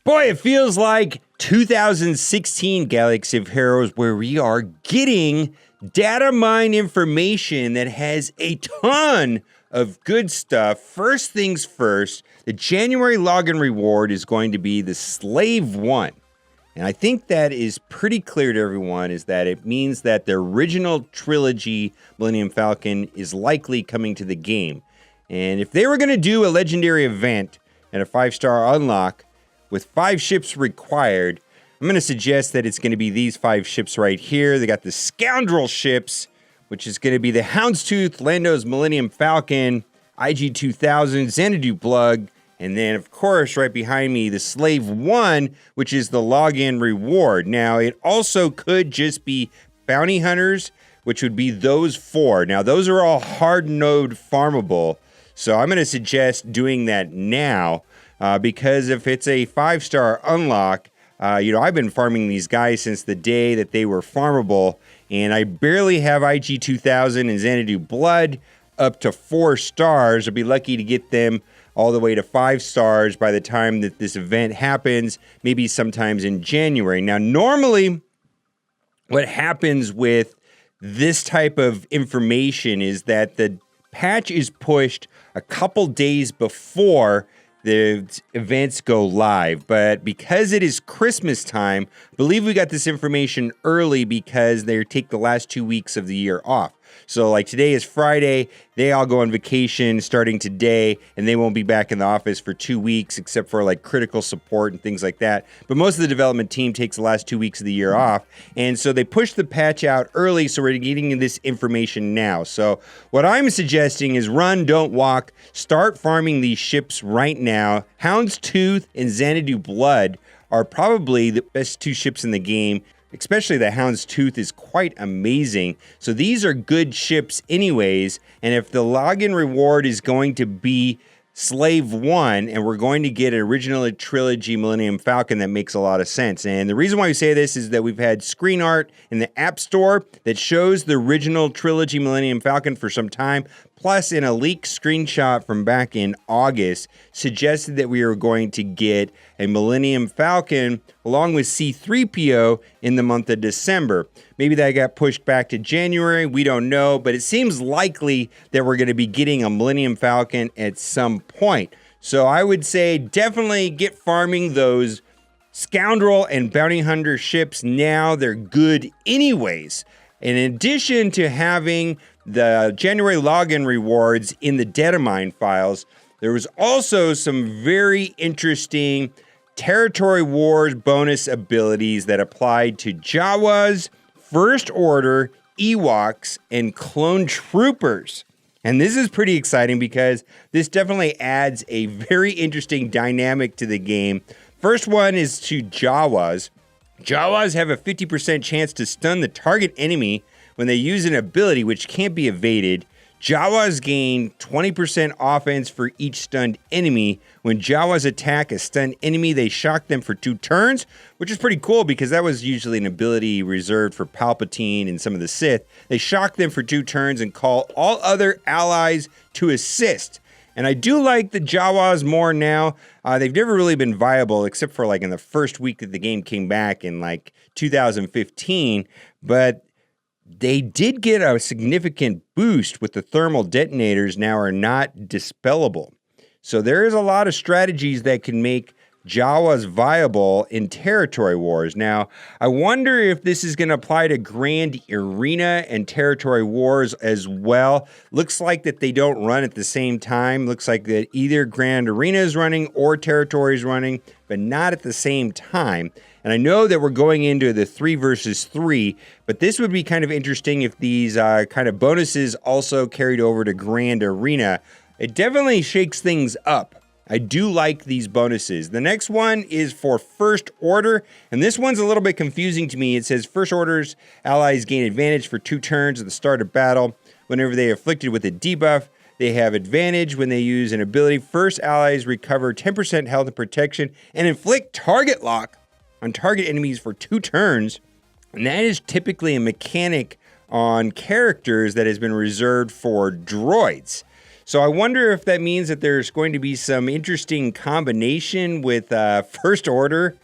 Boy, it feels like 2016 Galaxy of Heroes, where we are getting Datamine information that has a ton of good stuff. First things first, the January login reward is going to be the Slave 1. And I think that is pretty clear to everyone, is that it means that the original Trilogy Millennium Falcon is likely coming to the game. And if they were going to do a legendary event and a 5-star unlock with 5 ships required, I'm going to suggest that it's going to be these 5 ships right here. They got the Scoundrel ships, which is going to be the Houndstooth, Lando's Millennium Falcon, IG-2000, Xanadu Plug, and then, of course, right behind me, the Slave 1, which is the login reward. Now, it also could just be bounty hunters, which would be those 4. Now, those are all hard node farmable, so I'm going to suggest doing that now. Because if it's a 5-star unlock, I've been farming these guys since the day that they were farmable, and I barely have IG-2000 and Xanadu Blood up to 4 stars. I'll be lucky to get them all the way to 5 stars by the time that this event happens, maybe sometimes in January. Now, normally, what happens with this type of information is that the patch is pushed a couple days before the events go live, but because it is Christmas time, I believe we got this information early because they take the last 2 weeks of the year off. So like today is Friday, they all go on vacation starting today, and they won't be back in the office for 2 weeks except for like critical support and things like that. But most of the development team takes the last 2 weeks of the year off, and so they push the patch out early, so we're getting this information now. So what I'm suggesting is run, don't walk. Start farming these ships right now. Houndstooth and Xanadu Blood are probably the best 2 ships in the game. Especially the Houndstooth is quite amazing. So these are good ships anyways. And if the login reward is going to be Slave 1, and we're going to get an original Trilogy Millennium Falcon, that makes a lot of sense. And the reason why we say this is that we've had screen art in the App Store that shows the original Trilogy Millennium Falcon for some time. Plus, in a leaked screenshot from back in August, suggested that we were going to get a Millennium Falcon along with C-3PO in the month of December. Maybe that got pushed back to January. We don't know, but it seems likely that we're going to be getting a Millennium Falcon at some point. So I would say definitely get farming those Scoundrel and Bounty Hunter ships now. They're good anyways. In addition to having the January login rewards in the Datamine files, there was also some very interesting Territory Wars bonus abilities that applied to Jawas, First Order, Ewoks, and Clone Troopers. And this is pretty exciting because this definitely adds a very interesting dynamic to the game. First one is to Jawas. Jawas have a 50% chance to stun the target enemy when they use an ability which can't be evaded. Jawas gain 20% offense for each stunned enemy. When Jawas attack a stunned enemy, they shock them for 2 turns, which is pretty cool because that was usually an ability reserved for Palpatine and some of the Sith. They shock them for 2 turns and call all other allies to assist. And I do like the Jawas more now. They've never really been viable except for like in the first week that the game came back in like 2015. But they did get a significant boost with the thermal detonators now are not dispellable. So there is a lot of strategies that can make Jawas viable in Territory Wars. Now, I wonder if this is going to apply to Grand Arena and Territory Wars as well. Looks like that they don't run at the same time. Looks like that either Grand Arena is running or Territory is running, but not at the same time. And I know that we're going into the 3 versus 3, but this would be kind of interesting if these kind of bonuses also carried over to Grand Arena. It definitely shakes things up. I do like these bonuses. The next one is for First Order, and this one's a little bit confusing to me. It says First Order's allies gain advantage for 2 turns at the start of battle. Whenever they are afflicted with a debuff, they have advantage when they use an ability. First allies recover 10% health and protection and inflict target lock on target enemies for 2 turns. And that is typically a mechanic on characters that has been reserved for droids. So I wonder if that means that there's going to be some interesting combination with First Order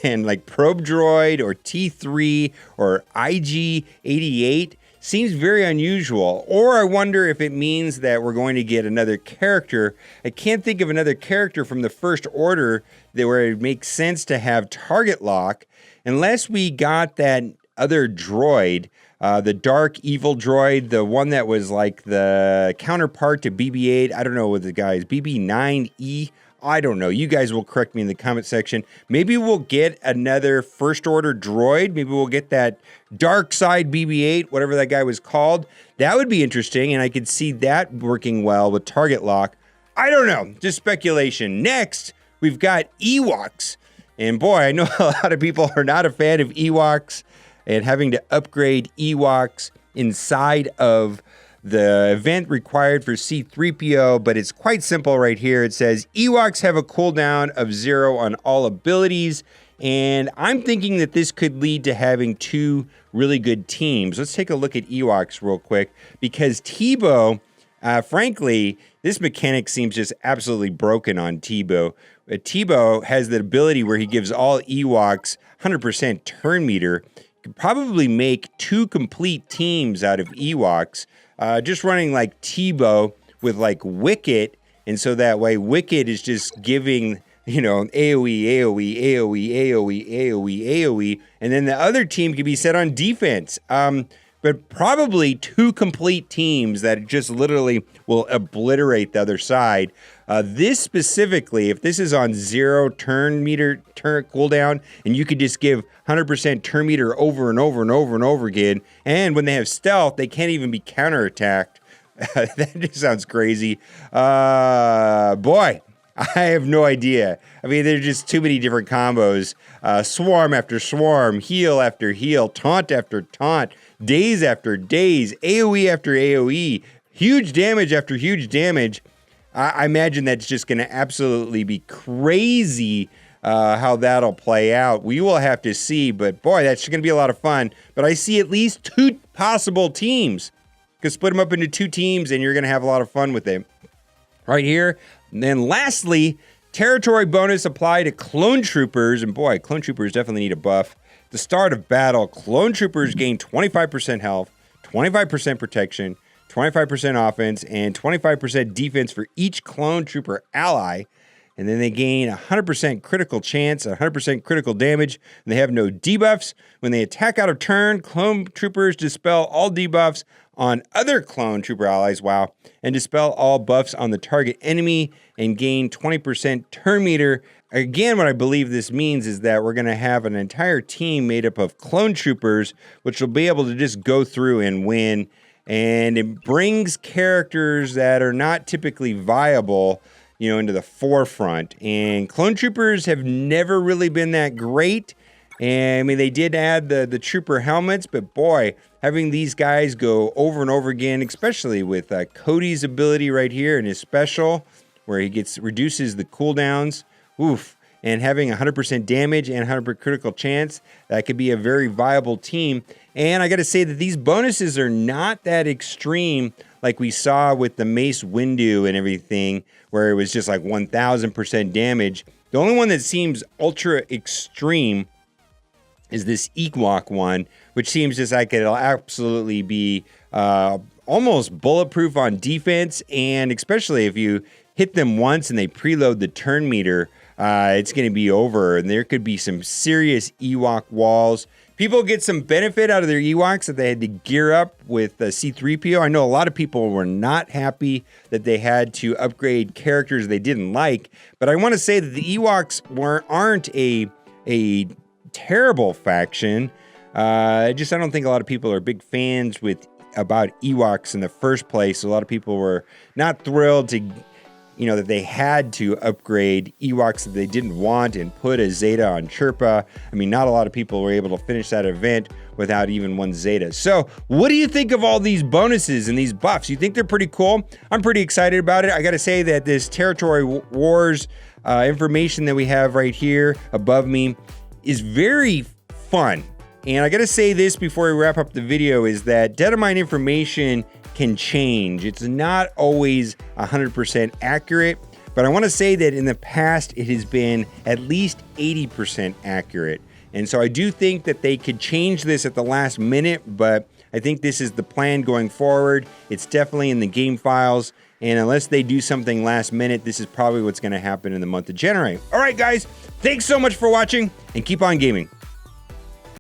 and like Probe Droid or T3 or IG-88. Seems very unusual. Or I wonder if it means that we're going to get another character. I can't think of another character from the First Order where it makes sense to have target lock, unless we got that other droid, the dark evil droid, the one that was like the counterpart to BB-8. I don't know what the guy is, BB-9E. I don't know. You guys will correct me in the comment section. Maybe we'll get another First Order droid. Maybe we'll get that dark side BB-8, whatever that guy was called. That would be interesting, and I could see that working well with target lock. I don't know. Just speculation. Next, we've got Ewoks. And boy, I know a lot of people are not a fan of Ewoks and having to upgrade Ewoks inside of the event required for C-3PO, but it's quite simple right here. It says Ewoks have a cooldown of 0 on all abilities, and I'm thinking that this could lead to having 2 really good teams. Let's take a look at Ewoks real quick, because Tebow, frankly, this mechanic seems just absolutely broken on Tebow. Tebow has the ability where he gives all Ewoks 100% turn meter. Could probably make 2 complete teams out of Ewoks. Just running like Tebow with like Wicket, and so that way Wicket is just giving, you know, AoE, AoE, AoE, AoE, AoE, AoE, and then the other team can be set on defense. But probably 2 complete teams that just literally will obliterate the other side. This specifically, if this is on 0 turn cooldown, and you could just give 100% turn meter over and over and over and over again, and when they have stealth, they can't even be counterattacked. That just sounds crazy. Boy, I have no idea. I mean, there's just too many different combos. Swarm after swarm, heal after heal, taunt after taunt, daze after daze, AoE after AoE, huge damage after huge damage. I imagine that's just going to absolutely be crazy how that'll play out. We will have to see, but boy, that's going to be a lot of fun. But I see at least 2 possible teams. You can split them up into 2 teams, and you're going to have a lot of fun with it. Right here. And then lastly, territory bonus applied to clone troopers. And boy, clone troopers definitely need a buff. At the start of battle, clone troopers gain 25% health, 25% protection, 25% offense, and 25% defense for each clone trooper ally. And then they gain 100% critical chance, 100% critical damage, and they have no debuffs. When they attack out of turn, clone troopers dispel all debuffs on other clone trooper allies, wow, and dispel all buffs on the target enemy and gain 20% turn meter. Again, what I believe this means is that we're going to have an entire team made up of clone troopers, which will be able to just go through and win. And it brings characters that are not typically viable, you know, into the forefront. And clone troopers have never really been that great. And I mean, they did add the trooper helmets, but boy, having these guys go over and over again, especially with Cody's ability right here and his special, where he reduces the cooldowns, oof, and having 100% damage and 100% critical chance, that could be a very viable team. And I got to say that these bonuses are not that extreme like we saw with the Mace Windu and everything, where it was just like 1,000% damage. The only one that seems ultra extreme is this Ewok one, which seems just like it'll absolutely be almost bulletproof on defense, and especially if you hit them once and they preload the turn meter, it's going to be over, and there could be some serious Ewok walls. People get some benefit out of their Ewoks that they had to gear up with C-3PO. I know a lot of people were not happy that they had to upgrade characters they didn't like, but I want to say that the Ewoks aren't a terrible faction. I don't think a lot of people are big fans about Ewoks in the first place. A lot of people were not thrilled to, that they had to upgrade Ewoks that they didn't want and put a Zeta on Chirpa. I mean, not a lot of people were able to finish that event without even one Zeta. So what do you think of all these bonuses and these buffs? You think they're pretty cool? I'm pretty excited about it. I got to say that this Territory Wars information that we have right here above me is very fun. And I got to say this before we wrap up the video, is that Datamine information can change. It's not always 100% accurate, but I want to say that in the past, it has been at least 80% accurate. And so I do think that they could change this at the last minute, but I think this is the plan going forward. It's definitely in the game files. And unless they do something last minute, this is probably what's going to happen in the month of January. All right, guys, thanks so much for watching and keep on gaming.